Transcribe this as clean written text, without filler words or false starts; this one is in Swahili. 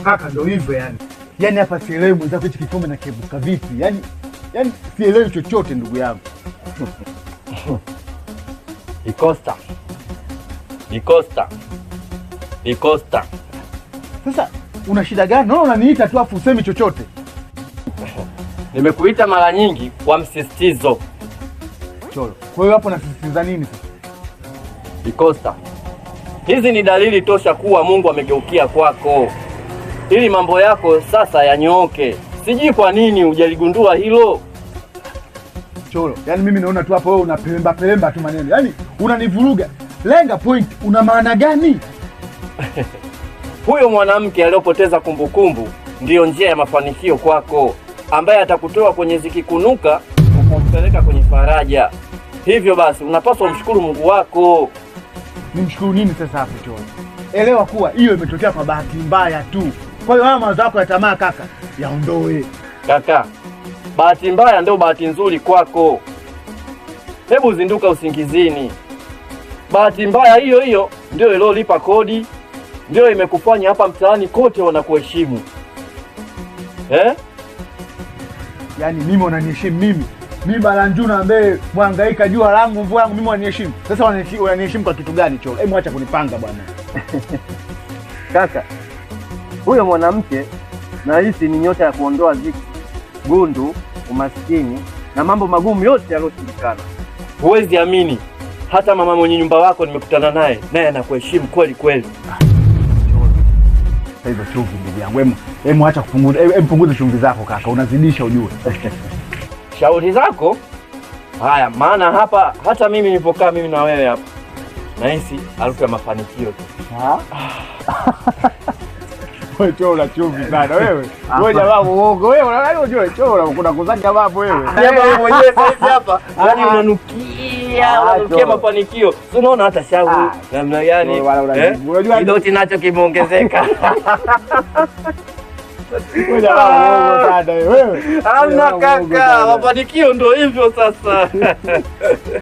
Kaka ndio hivyo yani. Yaani hapa sielewi mwenzako hichi kikombe na kebuka vipi? Yaani sielewi chochote ndugu yangu. Ikosta. Sasa una shida gani? Naona unaniita tu afu usemi chochote. Nimekuita mara nyingi kwa msisitizo. Cholo. Kwa hiyo hapo nasisitiza nini sasa? Ikosta. Hizi ni dalili tosha kuwa Mungu amegeukia kwako. Ili mambo yako sasa yanyooke. Sijui kwa nini hujaligundua hilo. Cholo, yaani mimi naona tu hapo wewe unapelemba tu maneno. Yaani unanivuruga. Lenga point, una maana gani? Huyo mwanamke aliyopoteza kumbukumbu ndiyo njia ya mafanikio kwako, ambaye atakutoa kwenye zikikunuka ukakupeleka kwenye faraja. Hivyo basi unapaswa mshukuru Mungu wako. Nimshukuru nini sasa hapo Cholo? Elewa kuwa hiyo imetokea kwa bahati mbaya tu. Kwa hiyo haya mawazo yako ya tamaa kaka, yaondoe. Kaka, bahati mbaya ndio bahati nzuri kwako. Hebu zinduka usingizini. Bahati mbaya hiyo hiyo ndio ilolipa kodi, ndio imekufanya hapa mtaani kote wanakuheshimu. Yaani mimi wananiheshimu mimi. Mimi Baranjuna ambaye mwangaika jua langu mvua yangu mimi waniheshimu. Sasa waniheshimu kwa kitu gani Cholo? Hebu acha kunipanga bwana. Kaka, huyo mwanamke nahisi ni nyota ya kuondoa ziki, gundu, umaskini na mambo magumu yote yaliyoshindikana. Huwezi amini, hata mama mwenye nyumba wako nimekutana naye anakuheshimu kweli kweli. Sasa hivyo chumvi ndugu yangu. Hebu acha kupunguza. Hebu punguza chumvi zako kaka, unazidisha ujue. Shauri zako? Haya, maana hapa hata mimi nilipokaa mimi na wewe hapa nahisi harufu ya mafanikio tu. Wewe Cholo chumvi sana wewe. Wewe jamaa muongo wewe, unadhani unajua Cholo kuna kuzanga mambo wewe. Jamaa wewe mwenyewe sasa hapa, yani unanukia mafanikio. Si unaona hata shauri namna gani? Unajua kidoti nacho kimeongezeka. Wewe jamaa muongo sana wewe. Hamna kaka, mafanikio ndio hivyo sasa.